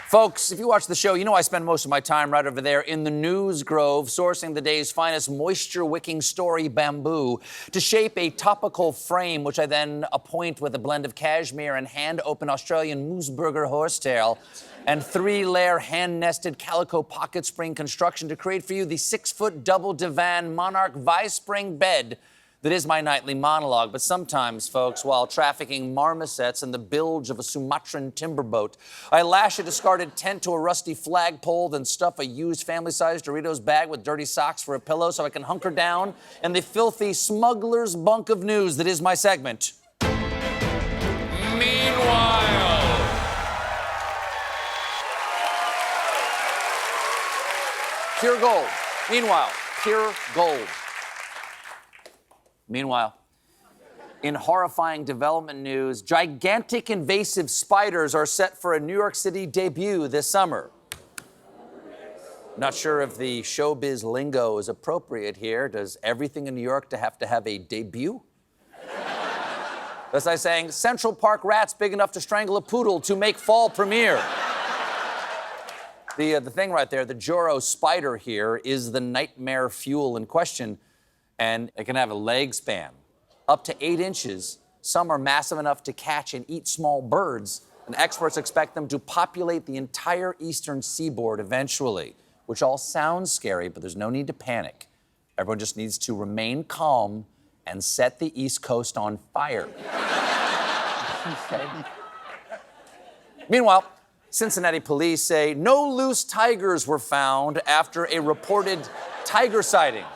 Folks, if you watch the show, you know I spend most of my time right over there in the news grove, sourcing the day's finest moisture-wicking story bamboo to shape a topical frame, which I then appoint with a blend of cashmere and hand-open Australian mooseburger horsetail and 3-layer hand-nested calico pocket spring construction to create for you the 6-foot double divan Monarch Vi-Spring bed that is my nightly monologue. But sometimes, folks, while trafficking marmosets in the bilge of a Sumatran timber boat, I lash a discarded tent to a rusty flagpole, then stuff a used family-sized Doritos bag with dirty socks for a pillow so I can hunker down in the filthy smuggler's bunk of news that is my segment. Meanwhile. Pure gold. Meanwhile, pure gold. Meanwhile, in horrifying development news, gigantic invasive spiders are set for a New York City debut this summer. Not sure if the showbiz lingo is appropriate here. Does everything in New York have a debut? That's like saying Central Park rats big enough to strangle a poodle to make fall premiere. The thing right there, the Joro spider here, is the nightmare fuel in question. And it can have a leg span up to 8 inches. Some are massive enough to catch and eat small birds, and experts expect them to populate the entire eastern seaboard eventually, which all sounds scary, but there's no need to panic. Everyone just needs to remain calm and set the East Coast on fire. Okay. Meanwhile, Cincinnati police say no loose tigers were found after a reported tiger sighting,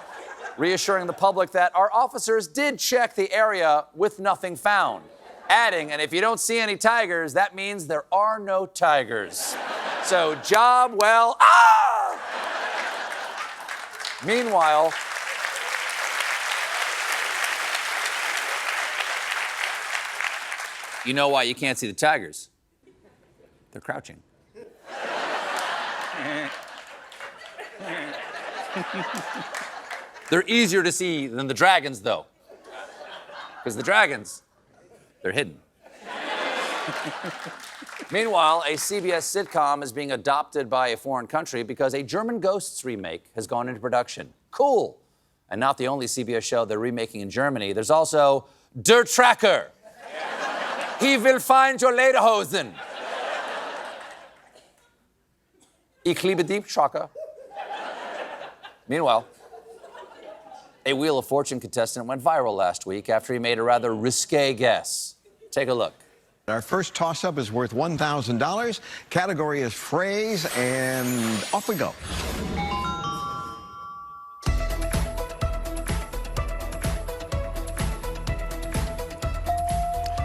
reassuring the public that our officers did check the area with nothing found. Adding, and if you don't see any tigers, that means there are no tigers. So, job well. Ah! Meanwhile, you know why you can't see the tigers? They're crouching. They're easier to see than the dragons, though. Because the dragons, they're hidden. Meanwhile, a CBS sitcom is being adopted by a foreign country because a German Ghosts remake has gone into production. Cool. And not the only CBS show they're remaking in Germany. There's also Der Tracker. He will find your lederhosen. Ich liebe die Tracker. Meanwhile, a Wheel of Fortune contestant went viral last week after he made a rather risque guess. Take a look. Our first toss-up is worth $1,000. Category is phrase, and off we go.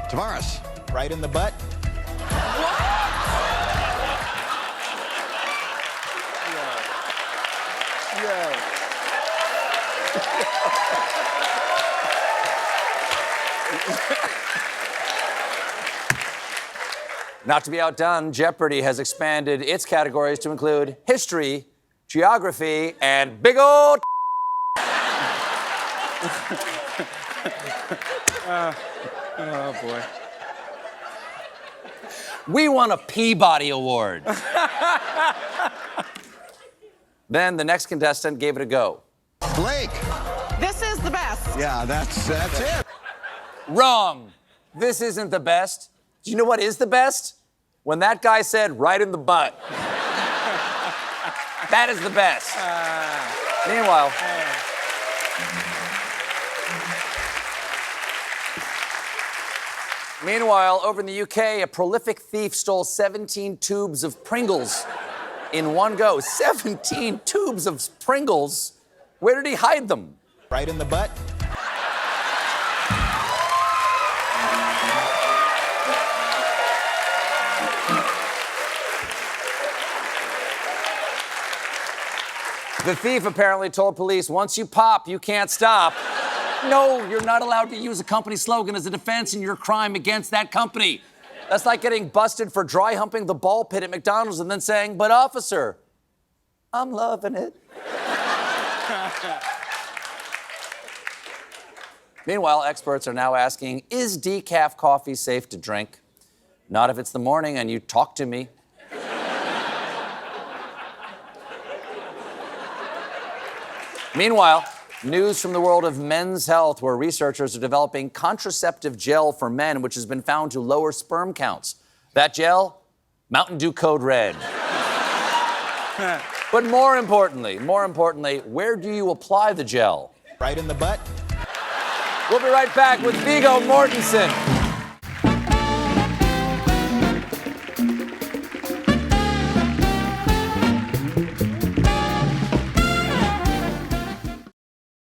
Tavares. Right in the butt. Not to be outdone, Jeopardy has expanded its categories to include history, geography, and big old Oh, boy. We won a Peabody Award. Then the next contestant gave it a go. Blake. This is the best. Yeah, that's it. Wrong. This isn't the best. Do you know what is the best? When that guy said, right in the butt. That is the best. Meanwhile, over in the UK, a prolific thief stole 17 tubes of Pringles in one go. 17 tubes of Pringles? Where did he hide them? Right in the butt. The thief apparently told police, once you pop, you can't stop. No, you're not allowed to use a company slogan as a defense in your crime against that company. That's like getting busted for dry humping the ball pit at McDonald's and then saying, but officer, I'm loving it. Meanwhile, experts are now asking, is decaf coffee safe to drink? Not if it's the morning and you talk to me. Meanwhile, news from the world of men's health, where researchers are developing contraceptive gel for men, which has been found to lower sperm counts. That gel? Mountain Dew Code Red. But more importantly, where do you apply the gel? Right in the butt. We'll be right back with Viggo Mortensen.